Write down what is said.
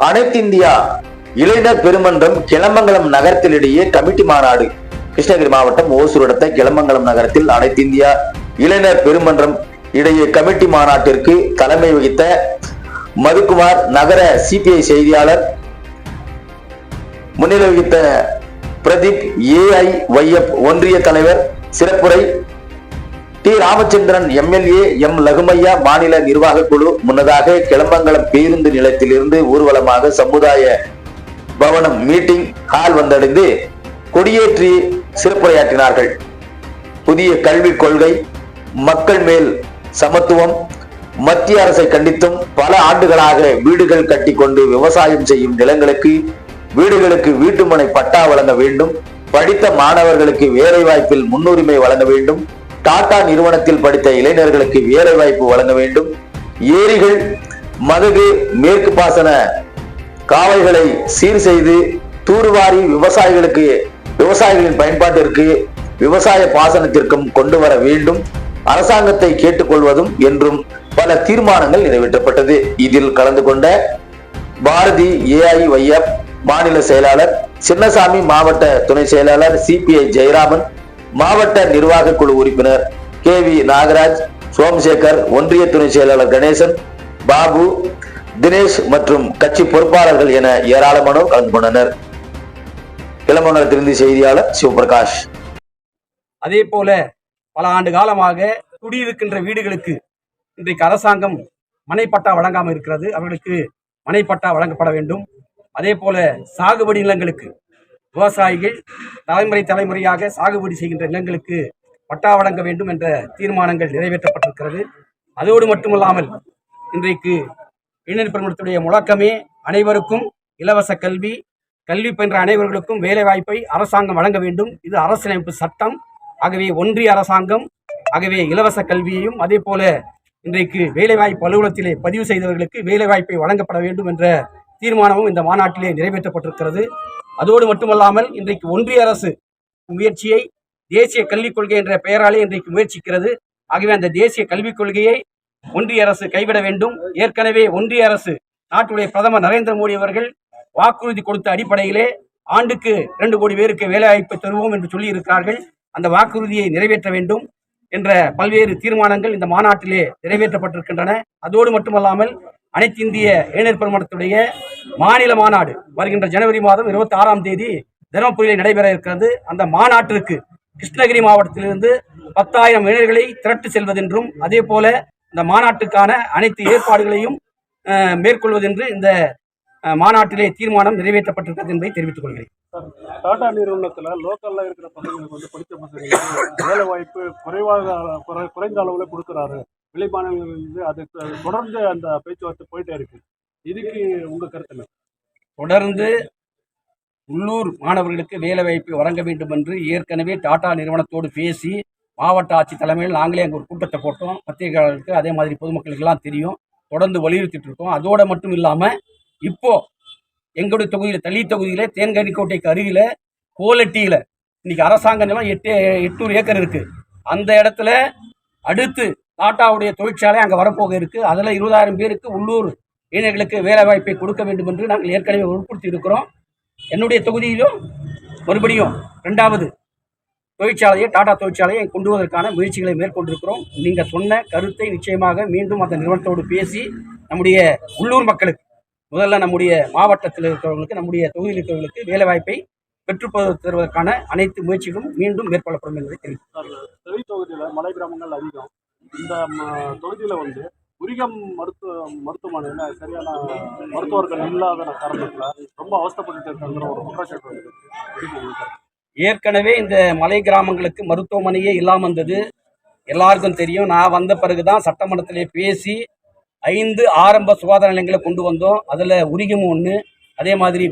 அனைத்திந்தியா இளைஞர் பெருமன்றம் கிளமங்கலம் நகரத்திலிடையே கமிட்டி மாநாடு. கிருஷ்ணகிரி மாவட்டம் ஓசூர் அடுத்த கிளமங்கலம் நகரத்தில் அனைத்திந்தியா இளைஞர் பெருமன்றம் இடையே கமிட்டி மாநாட்டிற்கு தலைமை வகித்த மதுக்குமார், நகர சிபிஐ செய்தியாளர், முன்னிலை வகித்த பிரதீப், AIYF ஒன்றிய தலைவர் சிறப்புரை, டி. Ramachandran MLA, M. லகுமையா மாநில நிர்வாக குழு முன்னதாக கிளமங்கலம் பேருந்து நிலையத்திலிருந்து ஊர்வலமாக சமுதாய பவனம் மீட்டிங் ஹால் வந்தடைந்து கொடியேற்றி சிறப்புரையாற்றினார்கள். புதிய கல்விக் கொள்கை, மக்கள் மேல் சமத்துவம், மத்திய அரசை கண்டித்தும் பல ஆண்டுகளாக வீடுகள் கட்டி கொண்டு விவசாயம் செய்யும் நிலங்களுக்கு வீடுகளுக்கு வீட்டுமனை பட்டா வழங்க வேண்டும், படித்த மாணவர்களுக்கு வேலை வாய்ப்பில் முன்னுரிமை வழங்க வேண்டும், டாடா நிறுவனத்தில் படித்த இளைஞர்களுக்கு வேலை வாய்ப்பு வழங்க வேண்டும், ஏரிகள், மதகு, மேற்கு பாசன காவைகளை சீர் செய்து தூர்வாரி விவசாயிகளின் பயன்பாட்டிற்கு விவசாய பாசனத்திற்கும் கொண்டு வர வேண்டும், அரசாங்கத்தை கேட்டுக்கொள்வதும் என்றும் பல தீர்மானங்கள் நிறைவேற்றப்பட்டது. இதில் கலந்து கொண்ட பாரதி, AIYF மாநில செயலாளர் சின்னசாமி, மாவட்ட துணை செயலாளர் CPI ஜெயராமன், மாவட்ட நிர்வாக குழு உறுப்பினர் KV நாகராஜ், சோமசேகர், ஒன்றிய துணை செயலாளர் கணேசன், பாபு, தினேஷ் மற்றும் கட்சி பொறுப்பாளர்கள் என ஏராளமானோர் கலந்து கொண்டனர். கிளமங்கலத்திலிருந்து செய்தியாளர் சிவபிரகாஷ். அதே போல பல ஆண்டு காலமாக குடியிருக்கின்ற வீடுகளுக்கு இன்றைக்கு அரசாங்கம் மனைப்பட்டா வழங்காமல் இருக்கிறது. அவர்களுக்கு மனைப்பட்டா வழங்கப்பட வேண்டும். அதே போல சாகுபடி நிலங்களுக்கு விவசாயிகள் தலைமுறையாக சாகுபடி செய்கின்ற நிலங்களுக்கு பட்டா வழங்க வேண்டும் என்ற தீர்மானங்கள் நிறைவேற்றப்பட்டிருக்கிறது. அதோடு மட்டுமல்லாமல் இன்றைக்கு இளைஞர் பெருமன்றத்துடைய முழக்கமே அனைவருக்கும் இலவச கல்வி, கல்வி பயின்ற அனைவர்களுக்கும் வேலை வாய்ப்பை அரசாங்கம் வழங்க வேண்டும். இது அரசியலமைப்பு சட்டம். ஆகவே ஒன்றிய அரசாங்கம் ஆகவே இலவச கல்வியையும் அதே போல இன்றைக்கு வேலைவாய்ப்பு அலுவலகத்திலே பதிவு செய்தவர்களுக்கு வேலைவாய்ப்பை வழங்கப்பட வேண்டும் என்ற தீர்மானமும் இந்த மாநாட்டிலே நிறைவேற்றப்பட்டிருக்கிறது. அதோடு மட்டுமல்லாமல் இன்றைக்கு ஒன்றிய அரசு முயற்சியை தேசிய கல்விக் கொள்கை என்ற பெயராலே இன்றைக்கு முயற்சிக்கிறது. ஆகவே அந்த தேசிய கல்விக் கொள்கையை ஒன்றிய அரசு கைவிட வேண்டும். ஏற்கனவே ஒன்றிய அரசு நாட்டுடைய பிரதமர் நரேந்திர மோடி அவர்கள் வாக்குறுதி கொடுத்த அடிப்படையிலே ஆண்டுக்கு 2 கோடி பேருக்கு வேலைவாய்ப்பை தருவோம் என்று சொல்லி இருக்கிறார்கள். அந்த வாக்குறுதியை நிறைவேற்ற வேண்டும் என்ற பல்வேறு தீர்மானங்கள் இந்த மாநாட்டிலே நிறைவேற்றப்பட்டிருக்கின்றன. அதோடு மட்டுமல்லாமல் அனைத்து இந்திய இளைஞர் பெருமன்றத்துடைய மாநில மாநாடு வருகின்ற ஜனவரி மாதம் 26ஆம் தேதி தருமபுரியில் நடைபெற இருக்கிறது. அந்த மாநாட்டிற்கு கிருஷ்ணகிரி மாவட்டத்திலிருந்து 10,000 இளைஞர்களை திரட்டு செல்வதென்றும் அதே போல இந்த மாநாட்டுக்கான அனைத்து ஏற்பாடுகளையும் மேற்கொள்வதென்று இந்த மாநாட்டிலே தீர்மானம் நிறைவேற்றப்பட்டிருக்கிறது என்பதை தெரிவித்துக் கொள்கிறேன். டாடா நிறுவனத்தில் லோக்கல்ல இருக்கிற பசங்களுக்கு படித்த பசங்களுக்கு வேலை வாய்ப்பு குறைந்த அளவில் கொடுக்குறாரு. வெளி மாநிலங்களிலிருந்து அது தொடர்ந்து அந்த பேச்சுவார்த்தை போயிட்டே இருக்கு. இதுக்கு உங்க கருத்து? தொடர்ந்து உள்ளூர் மாணவர்களுக்கு வேலை வாய்ப்பு வழங்க வேண்டும் என்று ஏற்கனவே டாடா நிறுவனத்தோடு பேசி மாவட்ட ஆட்சி தலைமையில் நாங்களே அங்கே ஒரு கூட்டத்தை போட்டோம். பத்திரிகையாளர்களுக்கு அதே மாதிரி பொதுமக்களுக்கு எல்லாம் தெரியும். தொடர்ந்து வலியுறுத்திட்டு இருக்கோம். அதோடு மட்டும் இல்லாமல் இப்போ எங்களுடைய தொகுதியில் தளி தொகுதியில் தேன்கனிக்கோட்டைக்கு அருகில் கோலட்டியில் இன்னைக்கு அரசாங்க நிலம் 800 ஏக்கர் இருக்கு. அந்த இடத்துல அடுத்து டாட்டாவுடைய தொழிற்சாலை அங்கே வரப்போக இருக்கு. அதில் 20,000 பேருக்கு உள்ளூர் இளைஞர்களுக்கு வேலை வாய்ப்பை கொடுக்க வேண்டும் என்று நாங்கள் ஏற்கனவே உட்படுத்தி இருக்கிறோம். என்னுடைய தொகுதியிலும் மறுபடியும் 2வது தொழிற்சாலையை டாடா தொழிற்சாலையை கொண்டு வருவதற்கான முயற்சிகளை மேற்கொண்டிருக்கிறோம். நீங்கள் சொன்ன கருத்தை நிச்சயமாக மீண்டும் அந்த நிறுவனத்தோடு பேசி நம்முடைய உள்ளூர் மக்களுக்கு முதல்ல நம்முடைய மாவட்டத்தில் இருக்கிறவங்களுக்கு நம்முடைய தொகுதியில் இருக்கிறவங்களுக்கு வேலைவாய்ப்பை பெற்று தருவதற்கான அனைத்து முயற்சிகளும் மீண்டும் மேற்கொள்ளப்படும் என்பதை தெரிவித்தார். தொகுதியில் மலை கிராமங்கள் அதிகம். இந்த தொகுதியில் உரிகம் மருத்துவமனையில் சரியான மருத்துவர்கள் இல்லாத காரணத்தில் ரொம்ப அவஸ்தைப்பட்டு இருக்கிற ஒரு குற்றச்சாட்டு வந்து ஏற்கனவே இந்த மலை கிராமங்களுக்கு மருத்துவமனையே இல்லாமல் இருந்தது. எல்லாருக்கும் தெரியும். நான் வந்த பிறகுதான் சட்டமன்றத்திலே பேசி 5 ஆரம்ப சுகாதார நிலையங்களை கொண்டு வந்தோம். அதில் உரிகமும் ஒன்று. அதே மாதிரி